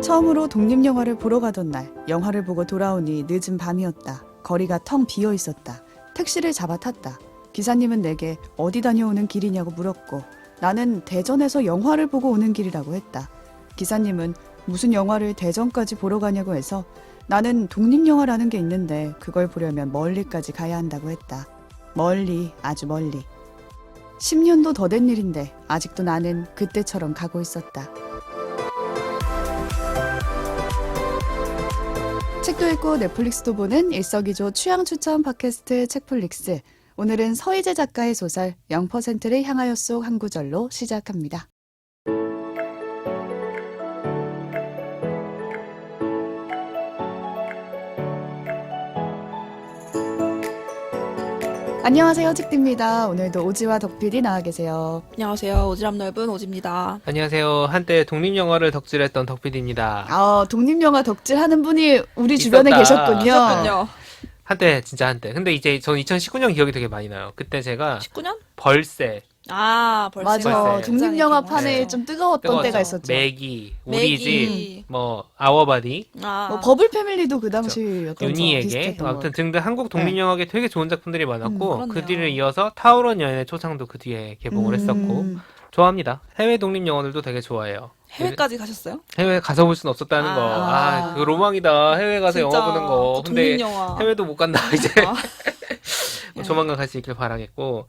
처음으로 독립영화를 보러 가던 날, 영화를 보고 돌아오니 늦은 밤이었다. 거리가 텅 비어 있었다. 택시를 잡아 탔다. 기사님은 내게 어디 다녀오는 길이냐고 물었고 나는 대전에서 영화를 보고 오는 길이라고 했다. 기사님은 무슨 영화를 대전까지 보러 가냐고 해서 나는 독립영화라는 게 있는데 그걸 보려면 멀리까지 가야 한다고 했다. 멀리, 아주 멀리. 10년도 더 된 일인데 아직도 나는 그때처럼 가고 있었다. 책도 읽고 넷플릭스도 보는 일석이조 취향 추천 팟캐스트 책플릭스. 오늘은 서희재 작가의 소설 0%를 향하여 속 한 구절로 시작합니다. 안녕하세요, 책디입니다. 오늘도 오지와 덕PD 나와 계세요. 안녕하세요. 오지랖 넓은 오지입니다. 안녕하세요. 한때 독립영화를 덕질했던 덕PD입니다. 독립영화 덕질하는 분이 우리 주변에 있었다. 계셨군요. 그렇군요. 진짜 한때. 근데 이제 전 2019년 기억이 되게 많이 나요. 그때 제가 19년? 벌새, 벌써. 맞아. 벌새. 독립영화판에 네. 좀 뜨거웠던 뜨거웠죠. 때가 있었죠. 매기, 우리 매기. 집, 아워바디, 버블 패밀리도 그 당시였던 윤희에게 아무튼 등등 한국 독립영화계 되게 좋은 작품들이 많았고 그렇네요. 그 뒤를 이어서 타오른 여인의 초상도 그 뒤에 개봉을 했었고 좋아합니다. 해외 독립영화들도 되게 좋아해요. 해외까지 가셨어요? 해외 가서 볼 수는 없었다는 거. 그거 로망이다. 해외 가서 진짜, 영화 보는 거. 근데 독립영화. 해외도 못 간다 이제. 조만간 갈 수 있길 바라겠고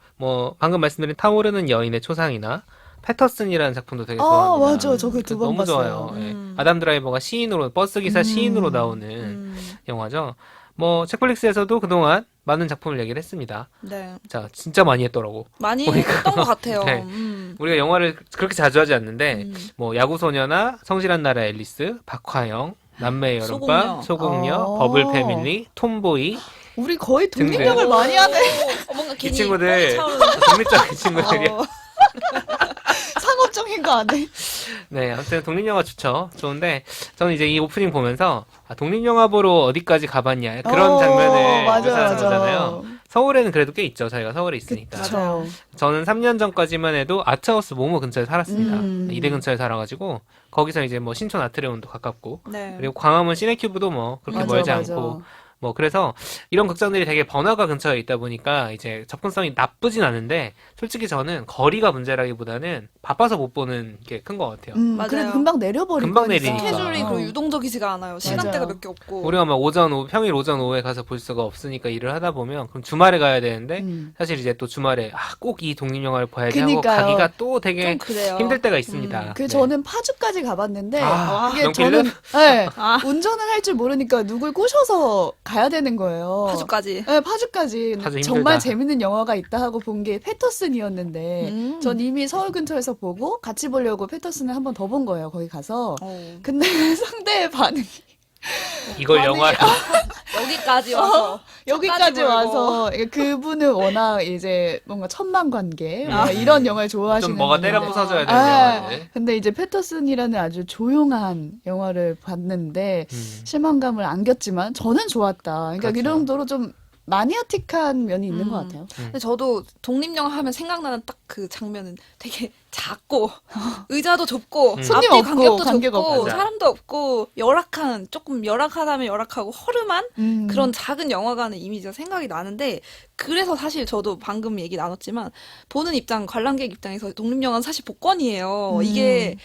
방금 말씀드린 타오르는 여인의 초상이나 패터슨이라는 작품도 되게 좋아합니다. 맞아. 저 그 두 번 너무 봤어요. 좋아요. 예. 아담 드라이버가 시인으로 버스기사 시인으로 나오는 영화죠. 책플릭스에서도 그동안 많은 작품을 얘기를 했습니다. 네. 자, 진짜 많이 했더라고. 많이 보니까. 했던 것 같아요. 네. 우리가 영화를 그렇게 자주 하지 않는데 야구소녀나 성실한 나라 앨리스, 박화영, 남매의 여름밤, 소공녀, 버블 패밀리, 톰보이 우리 거의 등등. 독립영화를 많이 하네. 뭔가 이 괜히 친구들 뻥이 차오르는. 독립적인 친구들이야. 상업적인 거 안 해. 네, 아무튼 독립영화 좋죠. 좋은데 저는 이제 이 오프닝 보면서 독립영화 보러 어디까지 가봤냐 그런 장면을 묘사하는 거잖아요. 서울에는 그래도 꽤 있죠. 저희가 서울에 있으니까. 그쵸. 저는 3년 전까지만 해도 아트하우스 모모 근처에 살았습니다. 이대 근처에 살아가지고 거기서 이제 신촌 아트레온도 가깝고 네. 그리고 광화문 시네큐브도 그렇게 맞아, 멀지 맞아. 않고 그래서 이런 극장들이 되게 번화가 근처에 있다 보니까 이제 접근성이 나쁘진 않은데 솔직히 저는 거리가 문제라기보다는 바빠서 못 보는 게 큰 것 같아요. 맞아요. 그래도 금방 내려버리고. 금방 내리니까. 스케줄이 어. 그리고 유동적이지가 않아요. 시간대가 맞아요. 몇 개 없고. 우리가 평일 오전 오후에 가서 볼 수가 없으니까 일을 하다 보면 그럼 주말에 가야 되는데 사실 이제 또 주말에 꼭 이 독립영화를 봐야지 하고 그니까요. 가기가 또 되게 좀 그래요. 힘들 때가 있습니다. 네. 저는 파주까지 가봤는데 이게 명필름? 저는 운전을 할 줄 모르니까 누굴 꼬셔서 가야 되는 거예요. 파주까지. 네, 파주까지. 파주 힘들다. 정말 재밌는 영화가 있다 하고 본 게 패터슨이었는데 전 이미 서울 근처에서 보고 같이 보려고 패터슨을 한 번 더 본 거예요. 거기 가서. 근데 상대의 반응이 이걸 영화로 여기까지 와서. 여기까지 몰고. 와서 그분은 워낙 이제 뭔가 천만 관계 이런 영화를 좋아하시는 좀 뭐가 때려 분인데. 부숴줘야 되는 영화인데. 근데 이제 패터슨이라는 아주 조용한 영화를 봤는데 실망감을 안겼지만 저는 좋았다. 그러니까 그렇죠. 이런 정도로 좀 마니아틱한 면이 있는 것 같아요. 근데 저도 독립영화 하면 생각나는 딱 그 장면은 되게 작고 의자도 좁고 손님 앞뒤 없고, 간격도 관계가 좁고 없고. 사람도 없고 조금 열악하다면 열악하고 허름한 그런 작은 영화관의 이미지가 생각이 나는데 그래서 사실 저도 방금 얘기 나눴지만 보는 입장 관람객 입장에서 독립영화는 사실 복권이에요. 이게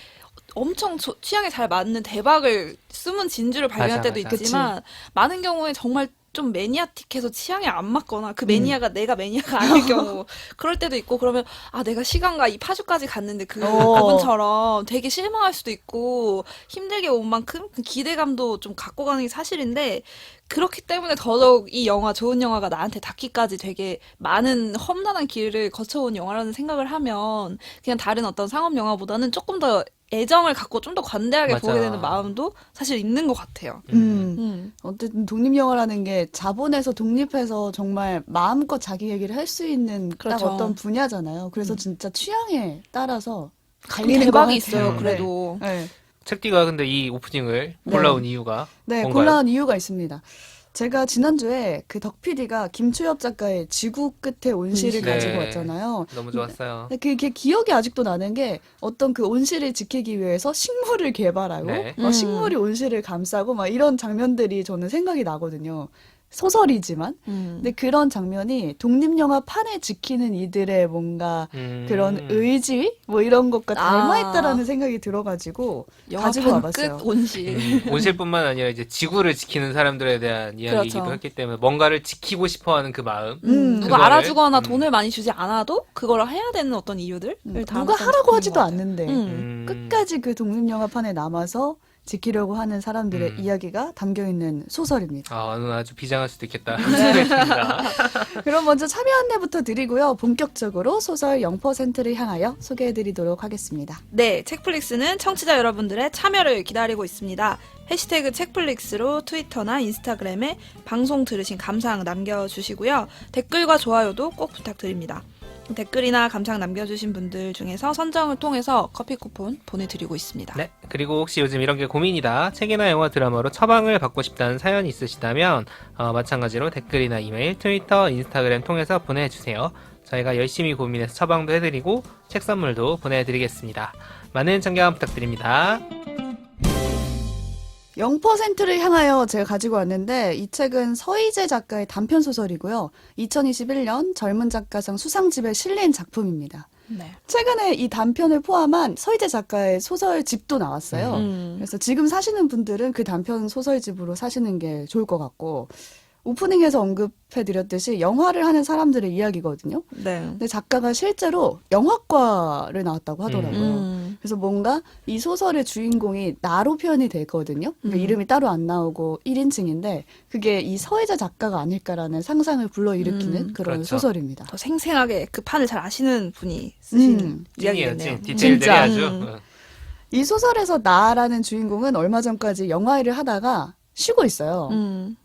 엄청 취향에 잘 맞는 대박을 숨은 진주를 발견할 맞아, 때도 맞아. 있지만 많은 경우에 정말 좀 매니아틱해서 취향에 안 맞거나 그 매니아가 내가 매니아가 아닐 경우 그럴 때도 있고 그러면 내가 시간과 이 파주까지 갔는데 그분처럼 되게 실망할 수도 있고 힘들게 온 만큼 그 기대감도 좀 갖고 가는 게 사실인데 그렇기 때문에 더더욱 이 영화 좋은 영화가 나한테 닿기까지 되게 많은 험난한 길을 거쳐온 영화라는 생각을 하면 그냥 다른 어떤 상업 영화보다는 조금 더 애정을 갖고 좀 더 관대하게 맞아. 보게 되는 마음도 사실 있는 것 같아요. 어쨌든 독립영화라는 게 자본에서 독립해서 정말 마음껏 자기 얘기를 할 수 있는 딱 그렇죠. 어떤 분야잖아요. 그래서 진짜 취향에 따라서 가끔 갈리는 대박이 것 있어요. 같아요. 그래도. 네. 책디가 근데 이 오프닝을 골라온 이유가 네, 뭔가요? 골라온 이유가 있습니다. 제가 지난주에 그 덕 PD가 김초엽 작가의 지구 끝에 온실을 네. 가지고 왔잖아요. 너무 좋았어요. 근데 그게 기억이 아직도 나는 게 어떤 그 온실을 지키기 위해서 식물을 개발하고 네. 식물이 온실을 감싸고 막 이런 장면들이 저는 생각이 나거든요. 소설이지만. 근데 그런 장면이 독립영화 판을 지키는 이들의 뭔가 그런 의지 뭐 이런 것과 닮아있다라는 생각이 들어가지고 가지고 영화판 와봤어요. 끝 온실. 온실뿐만 아니라 이제 지구를 지키는 사람들에 대한 이야기이기도 그렇죠. 했기 때문에 뭔가를 지키고 싶어하는 그 마음. 누가 그거를, 알아주거나 돈을 많이 주지 않아도 그걸 해야 되는 어떤 이유들을 누가 하라고 하지도 않는데 음. 끝까지 그 독립영화판에 남아서 지키려고 하는 사람들의 이야기가 담겨있는 소설입니다. 아, 오늘 아주 비장할 수도 있겠다. 수고했습니다. 그럼 먼저 참여 안내부터 드리고요. 본격적으로 소설 0%를 향하여 소개해드리도록 하겠습니다. 네, 책플릭스는 청취자 여러분들의 참여를 기다리고 있습니다. 해시태그 책플릭스로 트위터나 인스타그램에 방송 들으신 감상 남겨주시고요. 댓글과 좋아요도 꼭 부탁드립니다. 댓글이나 감상 남겨주신 분들 중에서 선정을 통해서 커피 쿠폰 보내드리고 있습니다. 네. 그리고 혹시 요즘 이런 게 고민이다. 책이나 영화, 드라마로 처방을 받고 싶다는 사연이 있으시다면 마찬가지로 댓글이나 이메일, 트위터, 인스타그램 통해서 보내주세요. 저희가 열심히 고민해서 처방도 해드리고 책 선물도 보내드리겠습니다. 많은 참여 부탁드립니다. 0%를 향하여 제가 가지고 왔는데 이 책은 서희재 작가의 단편 소설이고요. 2021년 젊은 작가상 수상집에 실린 작품입니다. 네. 최근에 이 단편을 포함한 서희재 작가의 소설집도 나왔어요. 그래서 지금 사시는 분들은 그 단편 소설집으로 사시는 게 좋을 것 같고 오프닝에서 언급해드렸듯이 영화를 하는 사람들의 이야기거든요. 네. 근데 작가가 실제로 영화과를 나왔다고 하더라고요. 그래서 뭔가 이 소설의 주인공이 나로 표현이 되거든요. 그러니까 이름이 따로 안 나오고 1인칭인데 그게 이 서혜자 작가가 아닐까라는 상상을 불러일으키는 그런 그렇죠. 소설입니다. 더 생생하게 그 판을 잘 아시는 분이 쓰신 찐이에요, 이야기겠네요. 찐. 디테일들이 진짜. 아주. 이 소설에서 나라는 주인공은 얼마 전까지 영화 일을 하다가 쉬고 있어요.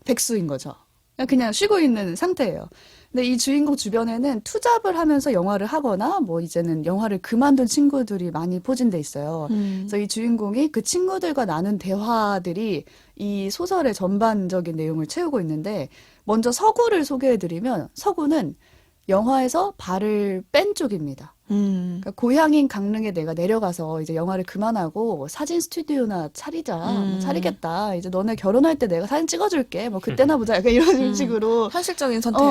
백수인 거죠. 그냥 쉬고 있는 상태예요. 근데 이 주인공 주변에는 투잡을 하면서 영화를 하거나 뭐 이제는 영화를 그만둔 친구들이 많이 포진돼 있어요. 그래서 이 주인공이 그 친구들과 나눈 대화들이 이 소설의 전반적인 내용을 채우고 있는데 먼저 서구를 소개해드리면 서구는 영화에서 발을 뺀 쪽입니다. 그러니까 고향인 강릉에 내가 내려가서 이제 영화를 그만하고 사진 스튜디오나 차리자, 뭐 차리겠다. 이제 너네 결혼할 때 내가 사진 찍어줄게. 뭐 그때나 보자. 약간 이런 식으로. 현실적인 선택.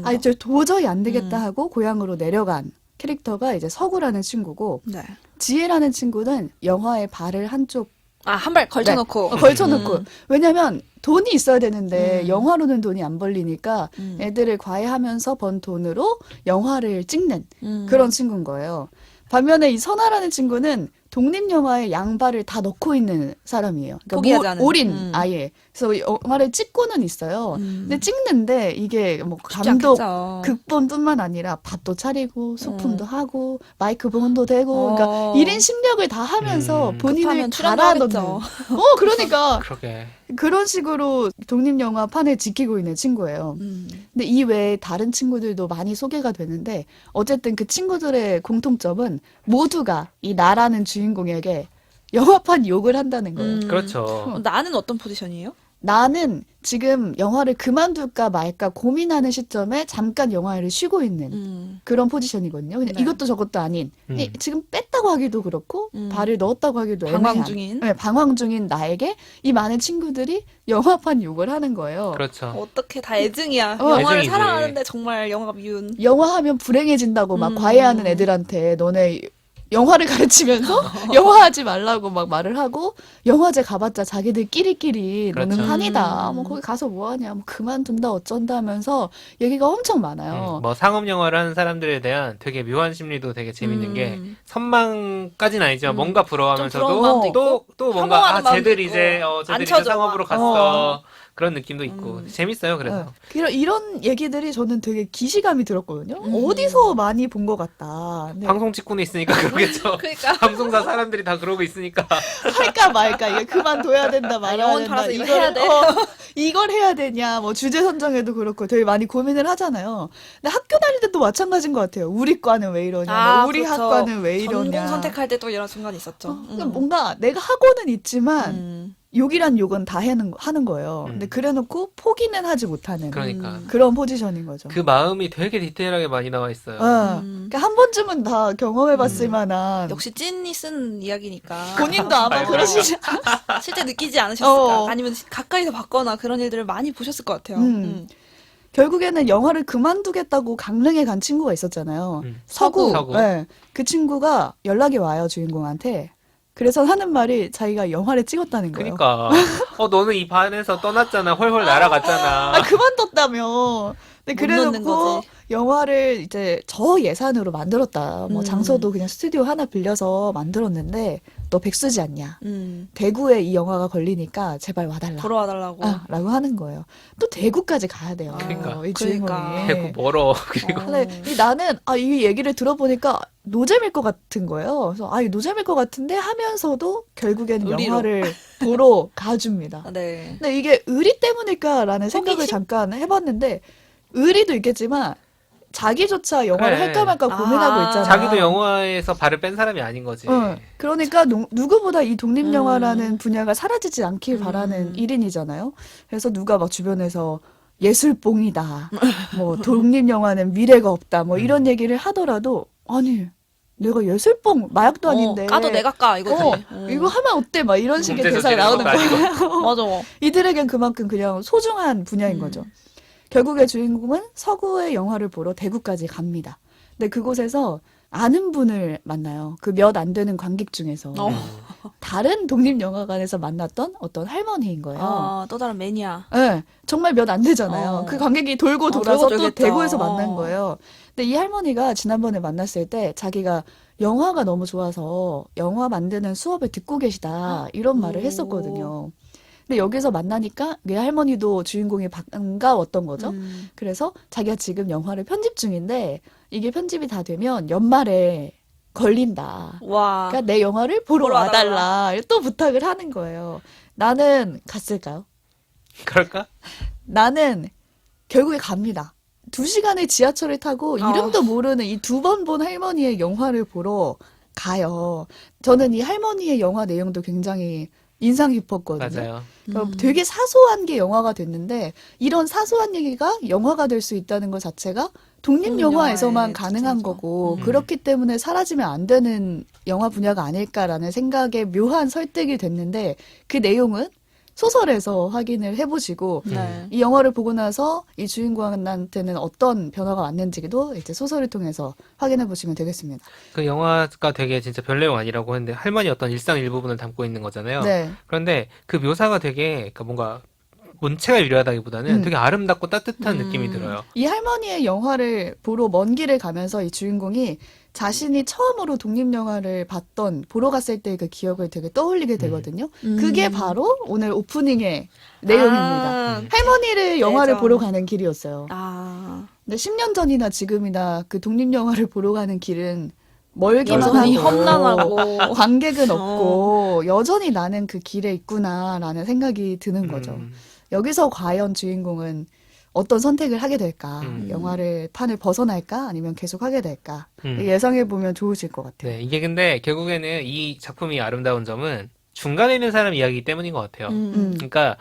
아니 저 도저히 안 되겠다 하고 고향으로 내려간 캐릭터가 이제 서구라는 친구고 네. 지혜라는 친구는 영화의 발을 한쪽 한 발 걸쳐놓고. 걸쳐놓고 왜냐면 돈이 있어야 되는데 영화로는 돈이 안 벌리니까 애들을 과외하면서 번 돈으로 영화를 찍는 그런 친구인 거예요. 반면에 이 선아라는 친구는 독립영화에 양발을 다 넣고 있는 사람이에요. 그러니까 포기하지 않은. 올인 아예. 그래서 영화를 찍고는 있어요. 근데 찍는데 이게 뭐 쉽지 감독, 않겠죠. 극본뿐만 아니라 밥도 차리고 소품도 하고 마이크폰도 대고 그러니까 1인 심력을 다 하면서 본인을 급하면 갈아넣는. 출연도 그러니까 그러게. 그런 식으로 독립영화 판을 지키고 있는 친구예요. 근데 이 외에 다른 친구들도 많이 소개가 되는데 어쨌든 그 친구들의 공통점은 모두가 이 나라는 주인공에게 영화판 욕을 한다는 거예요. 그렇죠. 나는 어떤 포지션이에요? 나는 지금 영화를 그만둘까 말까 고민하는 시점에 잠깐 영화를 쉬고 있는 그런 포지션이거든요. 그냥 네. 이것도 저것도 아닌 지금 뺐다고 하기도 그렇고 발을 넣었다고 하기도 방황 애매한 중인? 네, 방황 중인 나에게 이 많은 친구들이 영화판 욕을 하는 거예요. 그렇죠. 어떻게 다 애증이야. 영화를 애증이지. 사랑하는데 정말 영화가 미운. 영화하면 불행해진다고 막 과외하는 애들한테 너네 영화를 가르치면서 영화하지 말라고 막 말을 하고 영화제 가봤자 자기들끼리끼리 노는 그렇죠. 판이다. 뭐 거기 가서 뭐하냐. 뭐 그만둔다 어쩐다 하면서 얘기가 엄청 많아요. 뭐 상업 영화를 하는 사람들에 대한 되게 묘한 심리도 되게 재밌는 게 선망까지는 아니지만 뭔가 좀 부러운 마음도 부러워하면서도 있고, 또 뭔가 혐오하는 마음도 쟤들 있고, 이제 안 쟤들 이제 쳐줘. 상업으로 갔어. 그런 느낌도 있고 재밌어요. 그래서 이런 얘기들이 저는 되게 기시감이 들었거든요. 어디서 많이 본 것 같다. 근데 방송 직군에 있으니까 그러겠죠. 그러니까. 방송사 사람들이 다 그러고 있으니까. 할까 말까 이게 그만둬야 된다 말아야 영혼 된다 팔아서 이거 해야 돼? 이걸 해야 되냐 뭐 주제 선정에도 그렇고 되게 많이 고민을 하잖아요. 근데 학교 다닐 때도 마찬가지인 것 같아요. 우리 과는 왜 이러냐, 뭐 우리 그렇죠. 학과는 왜 이러냐. 전공 선택할 때 또 이런 순간이 있었죠. 그러니까 뭔가 내가 하고는 있지만 욕이란 욕은 다 하는 거예요. 근데 그래놓고 포기는 하지 못하는 그러니까 그런 포지션인 거죠. 그 마음이 되게 디테일하게 많이 나와 있어요. 그러니까 한 번쯤은 다 경험해봤을 만한 역시 찐이 쓴 이야기니까 본인도 아마 맞아요. 그러시지. 실제 느끼지 않으셨을까? 어. 아니면 가까이서 봤거나 그런 일들을 많이 보셨을 것 같아요. 결국에는 영화를 그만두겠다고 강릉에 간 친구가 있었잖아요. 서구. 서구. 네. 그 친구가 연락이 와요, 주인공한테. 그래서 하는 말이 자기가 영화를 찍었다는 거예요. 그러니까 너는 이 반에서 떠났잖아. 헐헐 날아갔잖아. 그만뒀다며. 근데 못 넣는 그래놓고 거지. 영화를 이제 저 예산으로 만들었다. 뭐 장소도 그냥 스튜디오 하나 빌려서 만들었는데 너 백수지 않냐. 대구에 이 영화가 걸리니까 제발 와달라. 보러 와달라고. 라고 하는 거예요. 또 대구까지 가야 돼요. 그러니까. 이 주인공이. 그러니까. 대구 멀어. 그리고 근데 나는 이 얘기를 들어보니까 노잼일 것 같은 거예요. 그래서 이 노잼일 것 같은데 하면서도 결국에는 의리로. 영화를 보러 가줍니다. 네. 근데 이게 의리 때문일까라는 생각을 호기심? 잠깐 해봤는데 의리도 있겠지만 자기조차 영화를 그래. 할까 말까 고민하고 있잖아. 자기도 영화에서 발을 뺀 사람이 아닌 거지. 그러니까 누구보다 이 독립영화라는 분야가 사라지지 않길 바라는 일인이잖아요. 그래서 누가 막 주변에서 예술뽕이다. 뭐 독립영화는 미래가 없다. 뭐 이런 얘기를 하더라도 아니 내가 예술뽕 마약도 아닌데 까도 내가 까 이거지. 이거 하면 어때? 막 이런 식의 문제도 대사가 되는 나오는 것도 거예요. 아니고. 맞아. 이들에겐 그만큼 그냥 소중한 분야인 거죠. 결국에 주인공은 서구의 영화를 보러 대구까지 갑니다. 근데 그곳에서 아는 분을 만나요. 그 몇 안 되는 관객 중에서. 다른 독립영화관에서 만났던 어떤 할머니인 거예요. 또 다른 매니아. 네, 정말 몇 안 되잖아요. 그 관객이 돌고 돌아서 돌고 또 돌겠죠. 대구에서 만난 거예요. 근데 이 할머니가 지난번에 만났을 때 자기가 영화가 너무 좋아서 영화 만드는 수업을 듣고 계시다 이런 말을 했었거든요. 근데 여기서 만나니까 내 할머니도 주인공이 반가웠던 거죠. 그래서 자기가 지금 영화를 편집 중인데 이게 편집이 다 되면 연말에 걸린다. 와. 그러니까 내 영화를 보러 보러 와달라. 또 부탁을 하는 거예요. 나는 갔을까요? 그럴까? 나는 결국에 갑니다. 2시간의 지하철을 타고 이름도 모르는 이 2번 본 할머니의 영화를 보러 가요. 저는 이 할머니의 영화 내용도 굉장히 인상 깊었거든요. 맞아요. 그러니까 되게 사소한 게 영화가 됐는데 이런 사소한 얘기가 영화가 될 수 있다는 것 자체가 독립영화에서만 독립영화의 가능한 특징이죠. 거고 그렇기 때문에 사라지면 안 되는 영화 분야가 아닐까라는 생각에 묘한 설득이 됐는데 그 내용은 소설에서 확인을 해보시고 네. 이 영화를 보고 나서 이 주인공한테는 어떤 변화가 왔는지도 이제 소설을 통해서 확인해 보시면 되겠습니다. 그 영화가 되게 진짜 별 내용 아니라고 했는데 할머니 어떤 일상 일부분을 담고 있는 거잖아요. 네. 그런데 그 묘사가 되게 그러니까 뭔가 문체가 유려하다기보다는 되게 아름답고 따뜻한 느낌이 들어요. 이 할머니의 영화를 보러 먼 길을 가면서 이 주인공이 자신이 처음으로 독립영화를 보러 갔을 때 그 기억을 되게 떠올리게 되거든요. 그게 바로 오늘 오프닝의 내용입니다. 할머니를 영화를 예전. 보러 가는 길이었어요. 아. 근데 10년 전이나 지금이나 그 독립영화를 보러 가는 길은 멀기만 여전히 하고 험난하고. 관객은 없고 여전히 나는 그 길에 있구나라는 생각이 드는 거죠. 여기서 과연 주인공은 어떤 선택을 하게 될까? 영화를 판을 벗어날까? 아니면 계속 하게 될까? 예상해 보면 좋으실 것 같아요. 네, 이게 근데 결국에는 이 작품이 아름다운 점은 중간에 있는 사람 이야기이기 때문인 것 같아요. 그러니까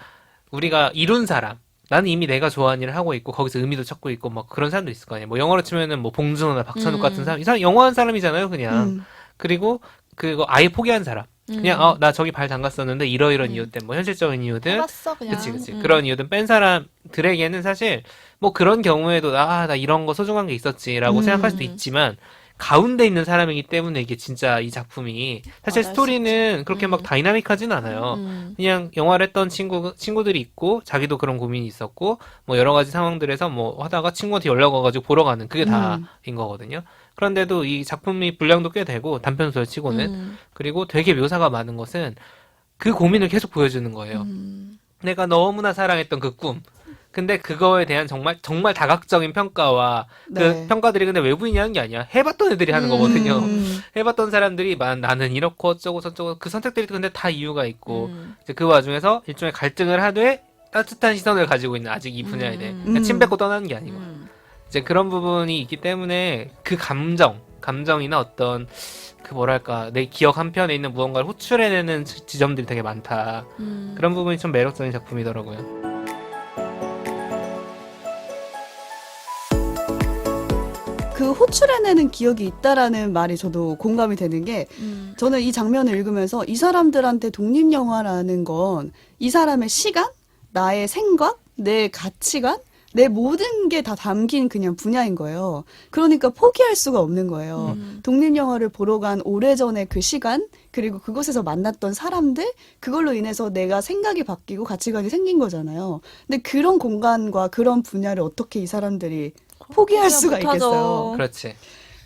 우리가 이룬 사람, 나는 이미 내가 좋아하는 일을 하고 있고 거기서 의미도 찾고 있고 막 그런 사람도 있을 거 아니에요. 뭐 영어로 치면은 뭐 봉준호나 박찬욱 같은 사람, 이 사람 영화한 사람이잖아요, 그냥. 그리고 그거 아예 포기한 사람. 그냥 나 저기 발 담갔었는데 이러이런 이유 때문에 뭐 현실적인 이유들 해봤어 그냥. 그치 그런 이유들 뺀 사람들에게는 사실 뭐 그런 경우에도 나 이런 거 소중한 게 있었지라고 생각할 수도 있지만 가운데 있는 사람이기 때문에 이게 진짜 이 작품이 사실 맞아, 스토리는 그렇게 막 다이나믹하진 않아요. 그냥 영화를 했던 친구들이 있고 자기도 그런 고민이 있었고 뭐 여러 가지 상황들에서 뭐 하다가 친구한테 연락 와가지고 보러 가는 그게 다인 거거든요. 그런데도 이 작품이 분량도 꽤 되고 단편소설 치고는 그리고 되게 묘사가 많은 것은 그 고민을 계속 보여주는 거예요. 내가 너무나 사랑했던 그 꿈. 근데 그거에 대한 정말 다각적인 평가와 그 네. 평가들이 근데 외부인이 하는 게 아니야. 해봤던 애들이 하는 거거든요. 해봤던 사람들이 나는 이렇고 어쩌고 저쩌고 그 선택들이 근데 다 이유가 있고 이제 그 와중에서 일종의 갈등을 하되 따뜻한 시선을 가지고 있는 아직 이 분야에 대해 그냥 침 뱉고 떠나는 게 아니고 이제 그런 부분이 있기 때문에 그 감정 감정이나 어떤 그 뭐랄까 내 기억 한편에 있는 무언가를 호출해내는 지점들이 되게 많다. 그런 부분이 좀 매력적인 작품이더라고요. 그 호출해내는 기억이 있다라는 말이 저도 공감이 되는 게 저는 이 장면을 읽으면서 이 사람들한테 독립영화라는 건 이 사람의 시간, 나의 생각, 내 가치관, 내 모든 게 다 담긴 그냥 분야인 거예요. 그러니까 포기할 수가 없는 거예요. 독립영화를 보러 간 오래전의 그 시간, 그리고 그곳에서 만났던 사람들, 그걸로 인해서 내가 생각이 바뀌고 가치관이 생긴 거잖아요. 근데 그런 공간과 그런 분야를 어떻게 이 사람들이 포기할 수가 있겠어요. 그렇지.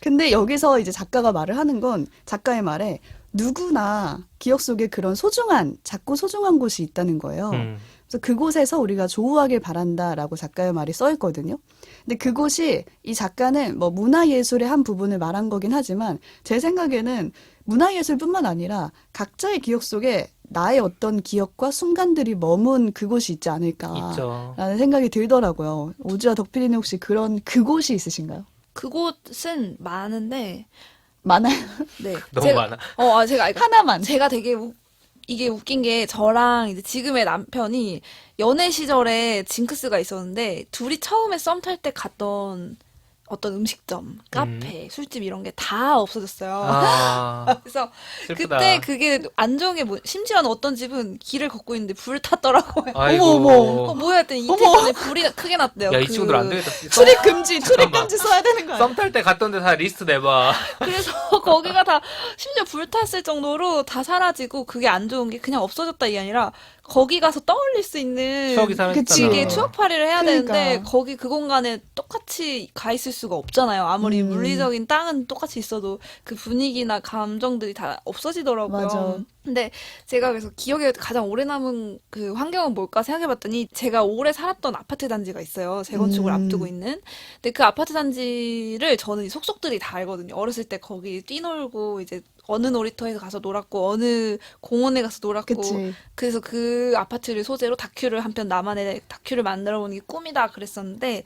근데 여기서 이제 작가가 말을 하는 건 작가의 말에 누구나 기억 속에 그런 소중한, 작고 소중한 곳이 있다는 거예요. 그래서 그곳에서 우리가 조우하길 바란다라고 작가의 말이 써 있거든요. 근데 그곳이 이 작가는 뭐 문화예술의 한 부분을 말한 거긴 하지만 제 생각에는 문화예술뿐만 아니라 각자의 기억 속에 나의 어떤 기억과 순간들이 머문 그곳이 있지 않을까라는 있죠. 생각이 들더라고요. 오지와 덕필이는 혹시 그런 그곳이 있으신가요? 그곳은 많은데 많아요. 네. 너무 많아. 제가 하나만. 제가 되게 이게 웃긴 게 저랑 이제 지금의 남편이 연애 시절에 징크스가 있었는데 둘이 처음에 썸 탈 때 갔던 어떤 음식점, 카페, 술집 이런 게 다 없어졌어요. 아, 그래서 슬프다. 그때 그게 안 좋은 게 심지어는 어떤 집은 길을 걷고 있는데 불 탔더라고요. 아이고. 어머, 뭐야 했더니 이틀 전에 불이 크게 났대요. 야, 이 친구들 안 되겠다. 출입 금지 써야 되는 거 아니야? 썸 탈 때 갔던데 다 리스트 내봐. 그래서 거기가 다 심지어 불 탔을 정도로 다 사라지고 그게 안 좋은 게 그냥 없어졌다 이게 아니라 거기 가서 떠올릴 수 있는 추억이 사라졌잖아. 그치. 이게 추억팔이를 해야 그러니까. 되는데 거기 그 공간에 똑같이 가 있을 수가 없잖아요. 아무리 물리적인 땅은 똑같이 있어도 그 분위기나 감정들이 다 없어지더라고요. 맞아. 근데 제가 그래서 기억에 가장 오래 남은 그 환경은 뭘까 생각해봤더니 제가 오래 살았던 아파트 단지가 있어요. 재건축을 앞두고 있는. 근데 그 아파트 단지를 저는 이 속속들이 다 알거든요. 어렸을 때 거기 뛰놀고 이제 어느 놀이터에서 가서 놀았고 어느 공원에 가서 놀았고 그치. 그래서 그 아파트를 소재로 다큐를 한 편 나만의 다큐를 만들어 보는 게 꿈이다 그랬었는데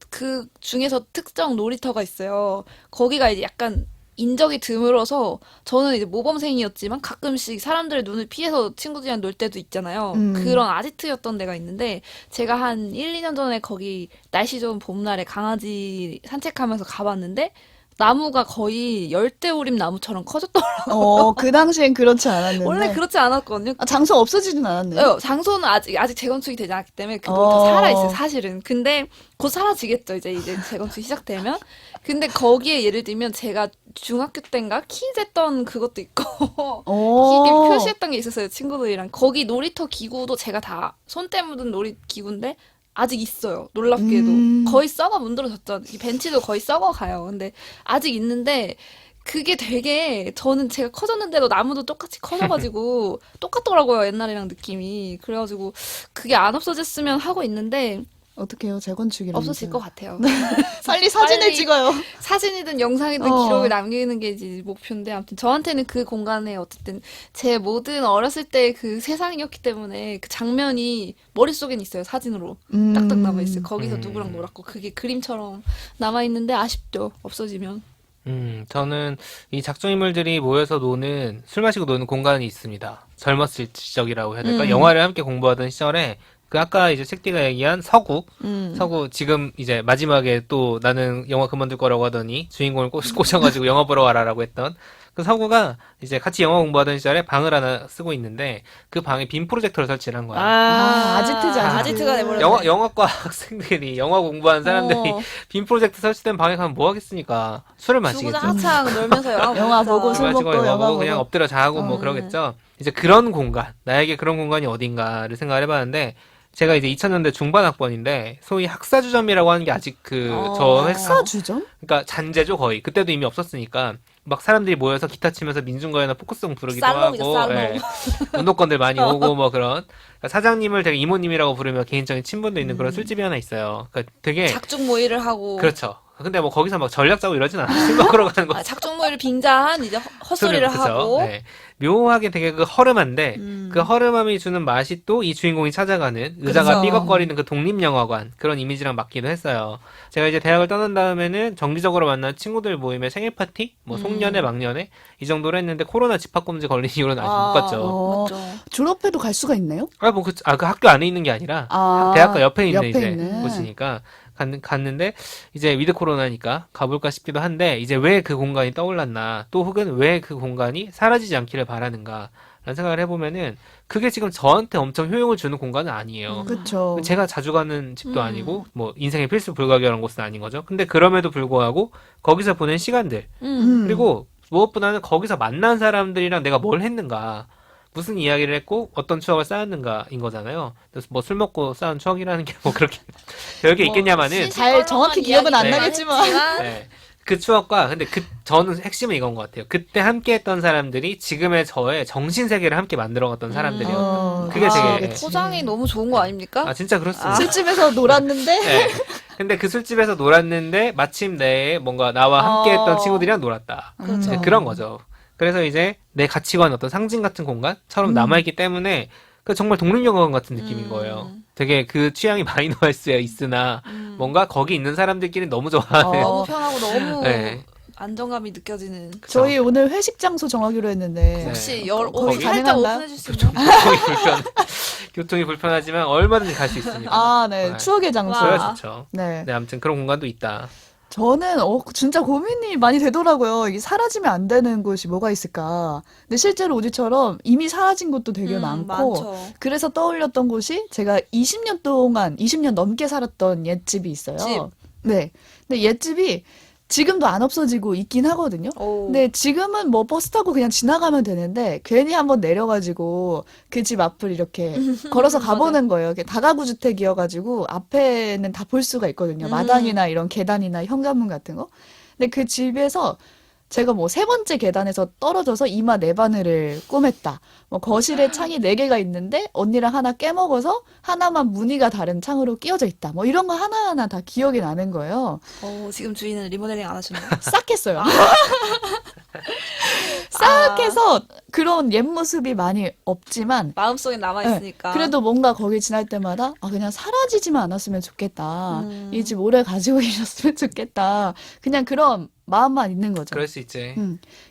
그 중에서 특정 놀이터가 있어요. 거기가 이제 약간 인적이 드물어서 저는 이제 모범생이었지만 가끔씩 사람들의 눈을 피해서 친구들이랑 놀 때도 있잖아요. 그런 아지트였던 데가 있는데 제가 한 1, 2년 전에 거기 날씨 좋은 봄날에 강아지 산책하면서 가봤는데 나무가 거의 열대우림 나무처럼 커졌더라고요. 그 당시엔 그렇지 않았는데. 원래 그렇지 않았거든요. 장소 없어지진 않았네요. 장소는 아직 재건축이 되지 않았기 때문에 그 놀이터 살아있어요, 사실은. 근데 곧 사라지겠죠, 이제 재건축이 시작되면. 근데 거기에 예를 들면 제가 중학교 때인가 퀴즈 했던 그것도 있고, 이게 표시했던 게 있었어요, 친구들이랑. 거기 놀이터 기구도 제가 다 손때 묻은 놀이기구인데, 아직 있어요. 놀랍게도. 거의 썩어 문드러졌죠. 이 벤치도 거의 썩어가요. 근데 아직 있는데 그게 되게 저는 제가 커졌는데도 나무도 똑같이 커져가지고 똑같더라고요. 옛날이랑 느낌이. 그래가지고 그게 안 없어졌으면 하고 있는데 어떡해요, 재건축이라면서. 없어질 것 같아요. 빨리 사진을 빨리 찍어요. 사진이든 영상이든 기록을 남기는 게 이제 목표인데 아무튼 저한테는 그 공간에 어쨌든 제 모든 어렸을 때 그 세상이었기 때문에 그 장면이 머릿속엔 있어요. 사진으로 딱딱 남아있어요. 거기서 누구랑 놀았고 그게 그림처럼 남아있는데 아쉽죠. 없어지면. 저는 이 작중인물들이 모여서 노는, 술 마시고 노는 공간이 있습니다. 젊었을 시절이라고 해야 될까? 영화를 함께 공부하던 시절에 그 아까 이제 책디가 얘기한 서구 지금 이제 마지막에 또 나는 영화 그만둘 거라고 하더니 주인공을 꼬셔가지고 영화 보러 와라라고 했던 그 서구가 이제 같이 영화 공부하던 시절에 방을 하나 쓰고 있는데 그 방에 빔 프로젝터를 설치를 한 거야. 아지트지, 아지트가 돼버렸네. 영화과 학생들이 영화 공부하는 사람들이 빔 프로젝터 설치된 방에 가면 뭐 하겠습니까? 술을 마시겠죠. 주구장창 놀면서 영화 보고 술 마시고 먹고 영화 영화 보고 그냥 보고. 엎드려 자고 뭐 그러겠죠. 이제 그런 공간, 나에게 그런 공간이 어딘가를 생각을 해봤는데 제가 이제 2000년대 중반 학번인데 소위 학사주점이라고 하는 게 아직 저 회사 학사주점? 그러니까 잔재죠 거의. 그때도 이미 없었으니까 막 사람들이 모여서 기타 치면서 민중가요나 포크송 부르기도 살롱이죠, 하고 살롱. 예. 운동권들 많이 오고 뭐 그런 그러니까 사장님을 되게 이모님이라고 부르며 개인적인 친분도 있는 그런 술집이 하나 있어요. 그러니까 되게 작중 모의를 하고. 그렇죠. 근데 뭐 거기서 막 전략 짜고 이러진 않아요. 술 먹으러 가는 거. 작정모의를 빙자한 이제 헛소리를 그쵸? 하고. 네. 묘하게 되게 그 허름한데 음. 그 허름함이 주는 맛이 또 이 주인공이 찾아가는 의자가 그쵸. 삐걱거리는 그 독립영화관 그런 이미지랑 맞기도 했어요. 제가 이제 대학을 떠난 다음에는 정기적으로 만난 친구들 모임의 생일 파티, 뭐 송년회, 막년회 이 정도로 했는데 코로나 집합금지 걸린 이후로는 아직 못 갔죠. 어, 맞죠. 졸업해도 갈 수가 있네요? 그 학교 안에 있는 게 아니라 아, 대학가 옆에 있는 옆에 이제 있는. 곳이니까 갔는데 이제 위드 코로나니까 가볼까 싶기도 한데 이제 왜 그 공간이 떠올랐나 또 혹은 왜 그 공간이 사라지지 않기를 바라는가 라는 생각을 해보면은 그게 지금 저한테 엄청 효용을 주는 공간은 아니에요. 그쵸. 제가 자주 가는 집도 음. 아니고 뭐 인생의 필수 불가결한 곳은 아닌 거죠. 근데 그럼에도 불구하고 거기서 보낸 시간들 그리고 무엇보다는 거기서 만난 사람들이랑 내가 뭘 했는가 무슨 이야기를 했고 어떤 추억을 쌓았는가인 거잖아요. 그래서 뭐 술 먹고 쌓은 추억이라는 게 뭐 그렇게 별게 있겠냐마는 잘 정확히 기억은 안 네. 나겠지만. 네. 그 추억과 근데 저는 핵심은 이건 것 같아요. 그때 함께했던 사람들이 지금의 저의 정신 세계를 함께 만들어갔던 사람들이요. 어, 그게 되게 그치. 포장이 너무 좋은 거 아닙니까? 아 진짜 그렇습니다. 술집에서 놀았는데 네. 근데 그 술집에서 놀았는데 마침 내 뭔가 나와 함께했던 친구들이랑 놀았다. 그렇죠. 네, 그런 거죠. 그래서 이제 내 가치관 어떤 상징 같은 공간처럼 남아있기 때문에 그 정말 독립영화관 같은 느낌인 거예요. 되게 그 취향이 마이너할 수 있으나 뭔가 거기 있는 사람들끼리 너무 좋아하는 너무 편하고 너무 네. 안정감이 느껴지는. 저희 오늘 회식 장소 정하기로 했는데 혹시 거기 살짝 가능한가요? 오픈해 줄 수 있나요? 교통이 불편하지만 얼마든지 갈 수 있습니다. 아, 네. 추억의 장소. 와. 그래야 좋죠. 네. 네, 아무튼 그런 공간도 있다. 저는 진짜 고민이 많이 되더라고요. 이게 사라지면 안 되는 곳이 뭐가 있을까. 근데 실제로 우지처럼 이미 사라진 곳도 되게 많고 많죠. 그래서 떠올렸던 곳이 제가 20년 넘게 살았던 옛집이 있어요. 집. 네. 근데 옛집이 지금도 안 없어지고 있긴 하거든요. 오. 근데 지금은 뭐 버스 타고 그냥 지나가면 되는데 괜히 한번 내려가지고 그 집 앞을 이렇게 걸어서 가보는 거예요. 이게 다가구 주택이어가지고 앞에는 다 볼 수가 있거든요. 마당이나 이런 계단이나 현관문 같은 거. 근데 그 집에서 제가 뭐 세 번째 계단에서 떨어져서 이마 네 바늘을 꼬맸다. 뭐 거실에 창이 네 개가 있는데 언니랑 하나 깨먹어서 하나만 무늬가 다른 창으로 끼워져 있다. 뭐 이런 거 하나하나 다 기억이 나는 거예요. 지금 주인은 리모델링 안 하셨나요? 싹 했어요. 싹 해서 그런 옛 모습이 많이 없지만 마음속에 남아 있으니까. 그래도 뭔가 거기 지날 때마다 그냥 사라지지만 않았으면 좋겠다. 이 집 오래 가지고 계셨으면 좋겠다. 그냥 그런 마음만 있는 거죠. 그럴 수 있지.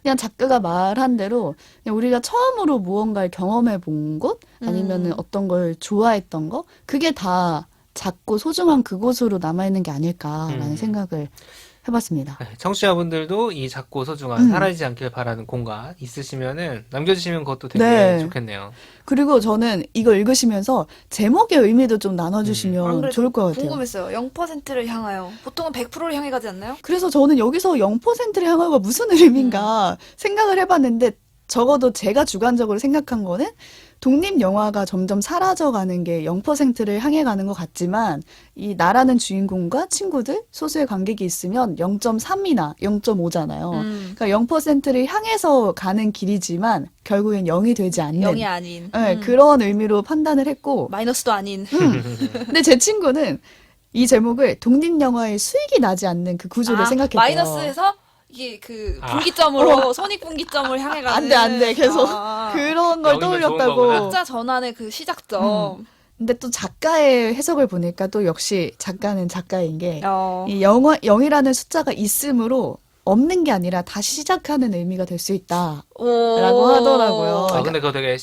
그냥 작가가 말한 대로 그냥 우리가 처음으로 무언가를 경험해 본 곳 아니면은 어떤 걸 좋아했던 거 그게 다 작고 소중한 그곳으로 남아있는 게 아닐까라는 생각을 해봤습니다. 네, 청취자분들도 이 작고 소중한 사라지지 않길 바라는 공간 있으시면은 남겨주시면 그것도 되게 네. 좋겠네요. 그리고 저는 이거 읽으시면서 제목의 의미도 좀 나눠주시면 안 그래도 좋을 것 같아요. 궁금했어요. 0%를 향하여. 보통은 100%를 향해 가지 않나요? 그래서 저는 여기서 0%를 향하가 무슨 의미인가 생각을 해봤는데 적어도 제가 주관적으로 생각한 거는 독립 영화가 점점 사라져가는 게 0%를 향해 가는 것 같지만 이 나라는 주인공과 친구들, 소수의 관객이 있으면 0.3이나 0.5잖아요. 그러니까 0%를 향해서 가는 길이지만 결국엔 0이 되지 않는 0이 아닌. 네, 그런 의미로 판단을 했고 마이너스도 아닌. 근데 제 친구는 이 제목을 독립 영화의 수익이 나지 않는 그 구조를 생각했대요. 마이너스에서 이게 그 분기점으로 손익분기점을 향해 가는. 안 돼. 계속 그런 걸 여기는 좋은 떠올렸다고. 거구나. 각자 전환의 그 시작점. 근데 또 작가의 해석을 보니까 또 역시 작가는 작가인 게 어. 이 0이라는 숫자가 있으므로 없는 게 아니라 다시 시작하는 의미가 될 수 있다라고 오. 하더라고요. 근데 그거 되게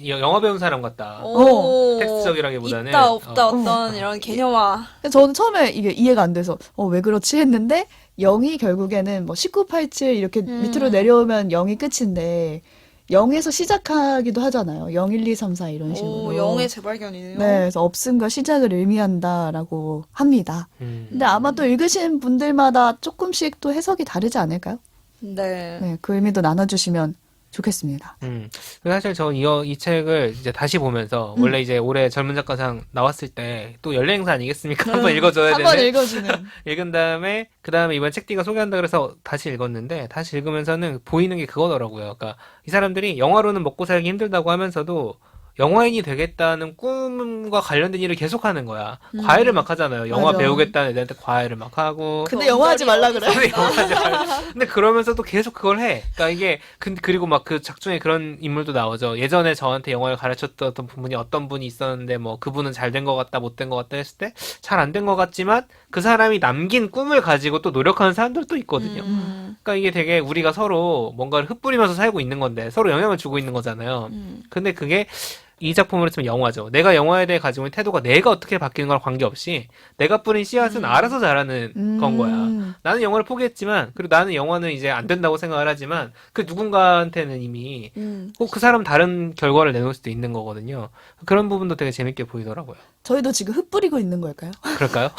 영화 배운 사람 같다. 오. 텍스트적이라기보다는 있다 없다 어떤 이런 개념화. 그래서 저는 처음에 이게 이해가 안 돼서 왜 그렇지 했는데 0이 결국에는 뭐 19, 87 이렇게 밑으로 내려오면 0이 끝인데 0에서 시작하기도 하잖아요. 0, 1, 2, 3, 4 이런 식으로. 오, 영의 재발견이네요. 네, 그래서 없음과 시작을 의미한다라고 합니다. 근데 아마 또 읽으신 분들마다 조금씩 또 해석이 다르지 않을까요? 네. 네, 그 의미도 나눠주시면 좋겠습니다. 사실 저 이 책을 이제 다시 보면서 원래 이제 올해 젊은 작가상 나왔을 때 또 연례 행사 아니겠습니까? 한번 읽어줘야 한번 되는. 읽어주는. 읽은 다음에 그 다음에 이번 책디가 소개한다 그래서 다시 읽었는데 다시 읽으면서는 보이는 게 그거더라고요. 그러니까 이 사람들이 영화로는 먹고 살기 힘들다고 하면서도 영화인이 되겠다는 꿈과 관련된 일을 계속하는 거야. 음. 과외를 막 하잖아요. 영화 맞아. 배우겠다는 애들한테 과외를 막 하고. 근데 영화 하지 말라 그래. 근데 영화하지 말라. 근데 그러면서도 계속 그걸 해. 그러니까 이게 그리고 막 그 작중에 그런 인물도 나오죠. 예전에 저한테 영화를 가르쳤던 분이 어떤 분이 있었는데 뭐 그분은 잘 된 것 같다, 못 된 것 같다 했을 때 잘 안 된 것 같지만 그 사람이 남긴 꿈을 가지고 또 노력하는 사람들도 있거든요. 그러니까 이게 되게 우리가 서로 뭔가를 흩뿌리면서 살고 있는 건데 서로 영향을 주고 있는 거잖아요. 근데 그게 이 작품으로 치면 영화죠. 내가 영화에 대해 가지고 있는 태도가 내가 어떻게 바뀌는 거랑 관계없이 내가 뿌린 씨앗은 알아서 자라는 건 거야. 나는 영화를 포기했지만 그리고 나는 영화는 이제 안 된다고 생각을 하지만 그 누군가한테는 이미 꼭 그 사람 다른 결과를 내놓을 수도 있는 거거든요. 그런 부분도 되게 재밌게 보이더라고요. 저희도 지금 흩뿌리고 있는 걸까요? 그럴까요?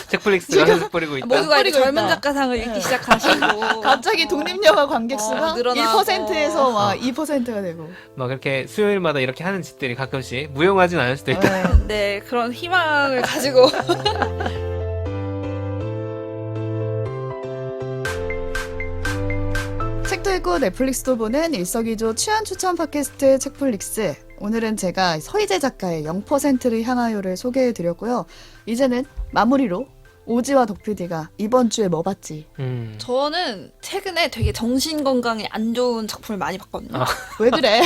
책플릭스가 흩뿌리고 있다. 모두가 이제 뿌리고 젊은 있다. 작가상을 읽기 시작하시고 갑자기 독립영화 관객수가 늘어나고. 1%에서 막 2%가 되고. 막 이렇게 수요일마다 이렇게 하는 짓들이 가끔씩 무용하진 않을 수도 있다. 네. 네 그런 희망을 가지고 책도 읽고 넷플릭스도 보는 일석이조 취한 추천 팟캐스트 책플릭스. 오늘은 제가 서희재 작가의 0%를 향하여를 소개해드렸고요. 이제는 마무리로 오지와 덕PD가 이번 주에 뭐 봤지? 저는 최근에 되게 정신 건강에 안 좋은 작품을 많이 봤거든요. 왜 그래?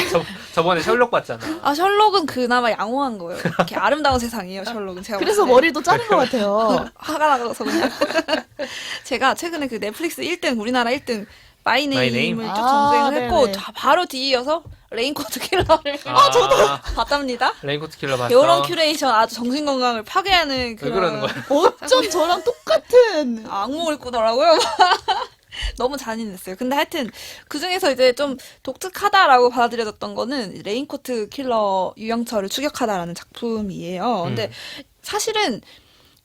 저번에 셜록 봤잖아. 아 셜록은 그나마 양호한 거예요. 이렇게 아름다운 세상이에요. 셜록은 제가 그래서 봤을 때. 머리도 자른 것 같아요. 화가 나서 그냥 제가 최근에 그 넷플릭스 1등 우리나라 1등 마이 네임? 마이네임을 쭉 아, 정주행을 했고 네네. 바로 뒤이어서 레인코트 킬러를 저도 봤답니다. 레인코트 킬러 봤어. 이런 큐레이션 아주 정신 건강을 파괴하는 왜 그런 그러는 거야? 어쩜 저랑 똑같은. 악몽을 꾸더라고요. 너무 잔인했어요. 근데 하여튼 그 중에서 이제 좀 독특하다라고 받아들여졌던 거는 레인코트 킬러 유영철을 추격하다라는 작품이에요. 근데 사실은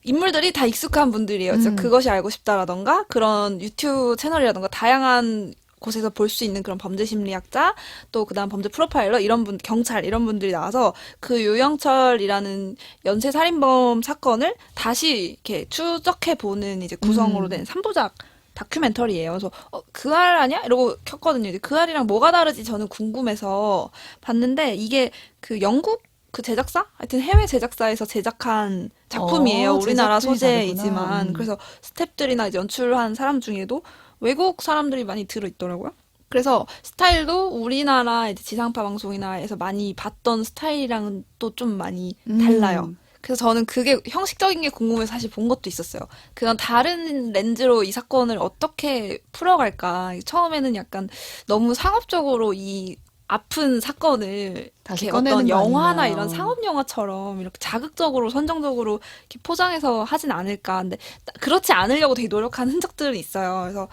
인물들이 다 익숙한 분들이에요. 진짜 그것이 알고 싶다라던가 그런 유튜브 채널이라던가 다양한 곳에서 볼 수 있는 그런 범죄 심리학자 또 그다음 범죄 프로파일러 이런 분 경찰 이런 분들이 나와서 그 유영철이라는 연쇄 살인범 사건을 다시 이렇게 추적해 보는 이제 구성으로 된 3부작 다큐멘터리예요. 그래서 그 알 아니야? 이러고 켰거든요. 이제 그 알이랑 뭐가 다르지 저는 궁금해서 봤는데 이게 그 영국 그 제작사? 하여튼 해외 제작사에서 제작한 작품이에요. 우리나라 제작진이 소재이지만. 다르구나. 그래서 스태프들이나 이제 연출한 사람 중에도 외국 사람들이 많이 들어있더라고요. 그래서 스타일도 우리나라 이제 지상파 방송이나에서 많이 봤던 스타일이랑은 또 좀 많이 달라요. 그래서 저는 그게 형식적인 게 궁금해서 사실 본 것도 있었어요. 그런 다른 렌즈로 이 사건을 어떻게 풀어갈까. 처음에는 약간 너무 상업적으로 이 아픈 사건을 다시 이렇게 꺼내는 어떤 거 영화나 아니냐. 이런 상업 영화처럼 이렇게 자극적으로 선정적으로 이렇게 포장해서 하진 않을까. 근데 그렇지 않으려고 되게 노력한 흔적들은 있어요. 그래서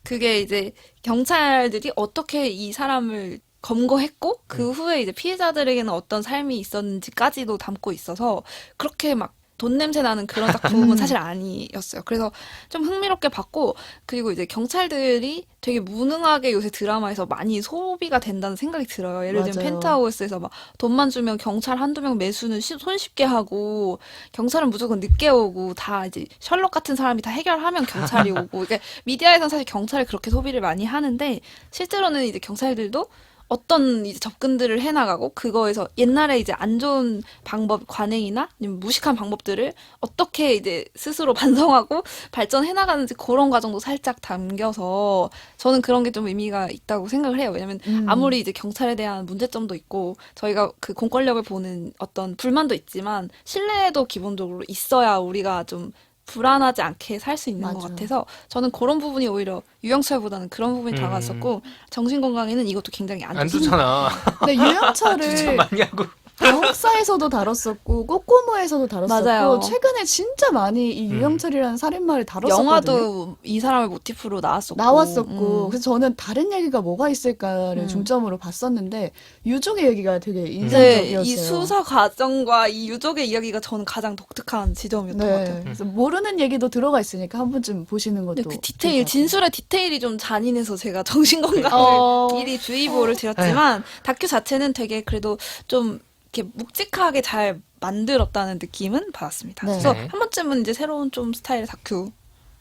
그게 이제 경찰들이 어떻게 이 사람을 검거했고 그 후에 이제 피해자들에게는 어떤 삶이 있었는지까지도 담고 있어서 그렇게 막 돈 냄새 나는 그런 작품은 사실 아니었어요. 그래서 좀 흥미롭게 봤고 그리고 이제 경찰들이 되게 무능하게 요새 드라마에서 많이 소비가 된다는 생각이 들어요. 예를 들면 맞아요. 펜트하우스에서 막 돈만 주면 경찰 한두 명 매수는 손쉽게 하고 경찰은 무조건 늦게 오고 다 이제 셜록 같은 사람이 다 해결하면 경찰이 오고 이게 미디어에서는 사실 경찰을 그렇게 소비를 많이 하는데 실제로는 이제 경찰들도 어떤 이제 접근들을 해나가고 그거에서 옛날에 이제 안 좋은 방법 관행이나 아니면 무식한 방법들을 어떻게 이제 스스로 반성하고 발전해나가는지 그런 과정도 살짝 담겨서 저는 그런 게 좀 의미가 있다고 생각을 해요. 왜냐면 아무리 이제 경찰에 대한 문제점도 있고 저희가 그 공권력을 보는 어떤 불만도 있지만 신뢰도 기본적으로 있어야 우리가 좀 불안하지 않게 살 수 있는 것 맞아. 같아서 저는 그런 부분이 오히려 유영철보다는 그런 부분이 다가왔었고 정신건강에는 이것도 굉장히 안 안 좋습니다. 좋잖아. 근데 추천 유영철을 많이 하고. 마법사에서도 다뤘었고 꼬꼬무에서도 다뤘었고 맞아요. 최근에 진짜 많이 이 유영철이라는 살인마를 다뤘었거든요. 영화도 이 사람을 모티프로 나왔었고 나왔었고 그래서 저는 다른 얘기가 뭐가 있을까를 중점으로 봤었는데 유족의 얘기가 되게 네, 인상적이었어요. 이 수사 과정과 이 유족의 이야기가 저는 가장 독특한 지점이었던 것 네, 같아요. 그래서 모르는 얘기도 들어가 있으니까 한 번쯤 보시는 것도 근데 그 좋을 디테일, 것 같아요. 진술의 디테일이 좀 잔인해서 제가 정신건강을 미리 주의보를 드렸지만 다큐 자체는 되게 그래도 좀 이렇게 묵직하게 잘 만들었다는 느낌은 받았습니다. 네. 그래서 네. 한 번쯤은 이제 새로운 좀 스타일의 다큐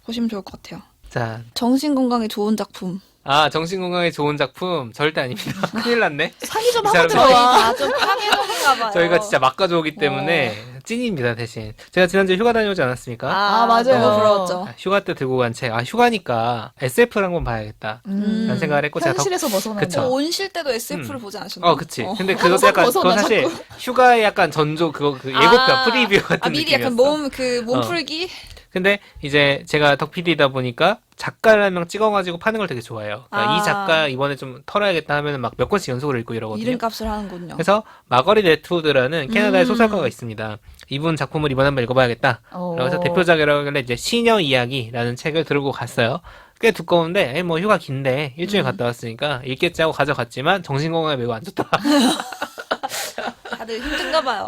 보시면 좋을 것 같아요. 자, 정신건강에 좋은 작품. 아, 정신건강에 좋은 작품 절대 아닙니다. 큰일 났네. 상의 좀 이 하고 사람 저희 들어와. 다좀 파괴적인가 봐요. 저희가 진짜 막 가져오기 때문에 찐입니다, 대신. 제가 지난주에 휴가 다녀오지 않았습니까? 아, 맞아요. 너무 부러웠죠. 휴가 때 들고 간 책. 휴가니까 SF를 한번 봐야겠다. 라는 생각을 했고, 제가 현실에서 벗어나는 그쵸. 저 온실 때도 SF를 보지 않으셨나요? 그치. 근데 그것도 약간, 그거 벗어나, 사실 휴가의 약간 전조, 그 예고편, 프리뷰 같은 미리 느낌이었어. 약간 몸풀기? 근데 이제 제가 덕PD이다 보니까 작가를 한 명 찍어가지고 파는 걸 되게 좋아해요. 그러니까 이 작가 이번에 좀 털어야겠다 하면은 막 몇 권씩 연속으로 읽고 이러거든요. 이름값을 하는군요. 그래서 마거릿 애트우드라는 캐나다의 소설가가 있습니다. 이분 작품을 이번에 한번 읽어봐야겠다. 그래서 대표작이라고 하길래 이제 시녀 이야기라는 책을 들고 갔어요. 꽤 두꺼운데, 뭐 휴가 긴데 일주일 갔다 왔으니까 읽겠지 하고 가져갔지만 정신건강에 매우 안 좋다. 다들 힘든가 봐요.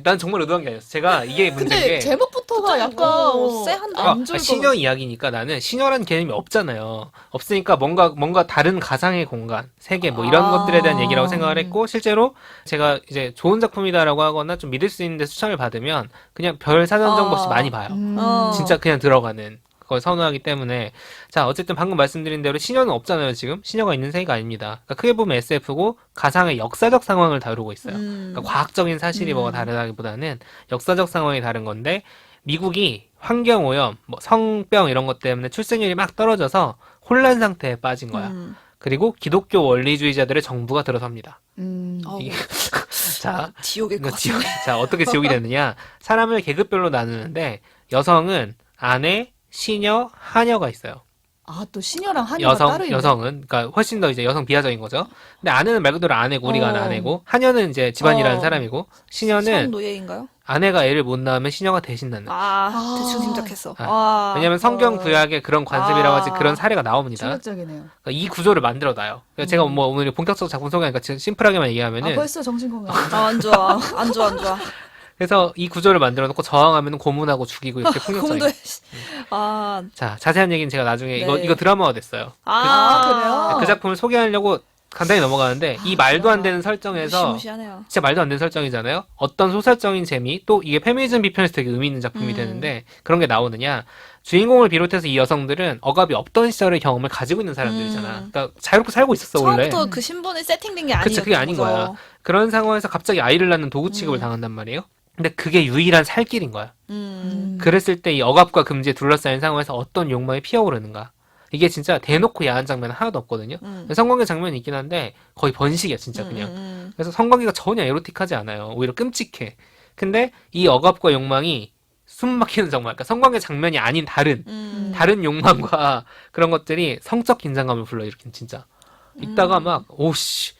난 정말 의도한 게 아니었어. 제가 이게 문제인 근데 게 제목부터가 약간 쎄한데? 안 좋을 것 시녀 이야기니까 나는 시녀라는 개념이 없잖아요. 없으니까 뭔가 다른 가상의 공간, 세계 뭐 이런 것들에 대한 얘기라고 생각을 했고 실제로 제가 이제 좋은 작품이다라고 하거나 좀 믿을 수 있는 데 추천을 받으면 그냥 별 사전 정보 없이 많이 봐요. 진짜 그냥 들어가는 걸 선호하기 때문에 자 어쨌든 방금 말씀드린 대로 시녀는 없잖아요. 지금 시녀가 있는 세계가 아닙니다. 그러니까 크게 보면 SF고 가상의 역사적 상황을 다루고 있어요. 그러니까 과학적인 사실이 뭐가 다르다기보다는 역사적 상황이 다른 건데 미국이 환경오염, 뭐 성병 이런 것 때문에 출생률이 막 떨어져서 혼란 상태에 빠진 거야. 그리고 기독교 원리주의자들의 정부가 들어섭니다. 이게 자, 지옥일 것 지옥, 같은데. 자 어떻게 지옥이 되느냐? 사람을 계급별로 나누는데 여성은 아내, 시녀, 하녀가 있어요. 또 시녀랑 하녀가 따로 있네. 여성은 그러니까 훨씬 더 이제 여성 비하적인 거죠. 근데 아내는 말 그대로 아내고 우리가 아는 아내고 하녀는 이제 집안이라는 사람이고 시녀는 노예인가요? 아내가 애를 못 낳으면 시녀가 대신 낳는. 대충 짐작했어. 왜냐면 성경 구약에 그런 관습이라고 하지 그런 사례가 나옵니다. 충격적이네요. 그러니까 이 구조를 만들어 놔요. 그러니까 제가 뭐 오늘 본격적 작품 소개하니까 지금 심플하게만 얘기하면은 벌써 정신건강. 안 좋아. 안 좋아. 그래서 이 구조를 만들어 놓고 저항하면 고문하고 죽이고 이렇게 폭력적인. 공도에 자, 자세한 얘기는 제가 나중에 네. 이거 드라마가 됐어요. 그래요? 그 작품을 소개하려고 간단히 넘어가는데 이 말도 안 되는 설정에서 무시무시하네요. 진짜 말도 안 되는 설정이잖아요. 어떤 소설적인 재미 또 이게 페미니즘 비편에서 되게 의미 있는 작품이 되는데 그런 게 나오느냐. 주인공을 비롯해서 이 여성들은 억압이 없던 시절의 경험을 가지고 있는 사람들이잖아. 그러니까 자유롭게 살고 있었어 원래. 처음부터 그 신분이 세팅된 게 아니었죠. 그치, 그게 아닌 거야. 그런 상황에서 갑자기 아이를 낳는 도구 취급을 당한단 말이에요. 근데 그게 유일한 살 길인 거야. 그랬을 때 이 억압과 금지에 둘러싸인 상황에서 어떤 욕망이 피어오르는가. 이게 진짜 대놓고 야한 장면은 하나도 없거든요. 성관계 장면이 있긴 한데 거의 번식이야 진짜 그냥. 그래서 성관계가 전혀 에로틱하지 않아요. 오히려 끔찍해. 근데 이 억압과 욕망이 숨막히는 정말 그러니까 성관계 장면이 아닌 다른 욕망과 그런 것들이 성적 긴장감을 불러일으킨 진짜. 읽다가 막 오씨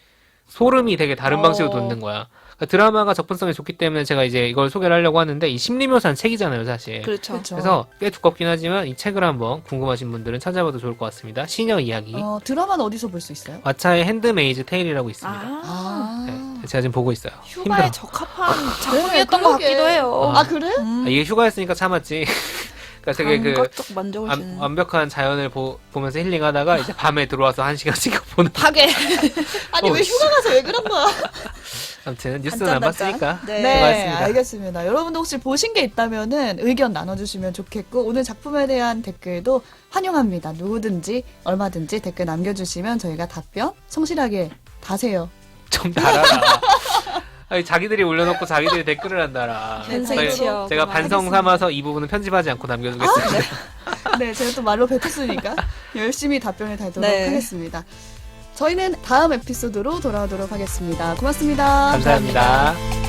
소름이 되게 다른 방식으로 돋는 거야. 그러니까 드라마가 접근성이 좋기 때문에 제가 이제 이걸 소개를 하려고 하는데 이 심리묘사는 책이잖아요 사실. 그렇죠. 그래서 꽤 두껍긴 하지만 이 책을 한번 궁금하신 분들은 찾아봐도 좋을 것 같습니다. 시녀 이야기. 드라마는 어디서 볼 수 있어요? 왓챠의 핸드메이즈 테일이라고 있습니다. 네, 제가 지금 보고 있어요. 휴가에 힘들어. 적합한 작품이었던 것 같기도 해요. 그래? 이게 휴가였으니까 참았지. 그러니까 되게 그 감각적 만족을 주는. 완벽한 자연을 보면서 힐링하다가 이제 밤에 들어와서 1시간씩 보는. 파괴. 아니 왜 휴가 가서 왜 그런 거야? 아무튼 뉴스는 안 봤으니까. 네. 수고하셨습니다. 알겠습니다. 여러분도 혹시 보신 게 있다면은 의견 나눠주시면 좋겠고 오늘 작품에 대한 댓글도 환영합니다. 누구든지 얼마든지 댓글 남겨주시면 저희가 답변 성실하게 다세요. 좀 달아라. 아니, 자기들이 올려놓고 자기들이 댓글을 한다라. 현생 취업. 제가 반성 삼아서 이 부분은 편집하지 않고 남겨두겠습니다. 네, 제가 또 말로 뱉었으니까 열심히 답변을 달도록 네. 하겠습니다. 저희는 다음 에피소드로 돌아오도록 하겠습니다. 고맙습니다. 감사합니다.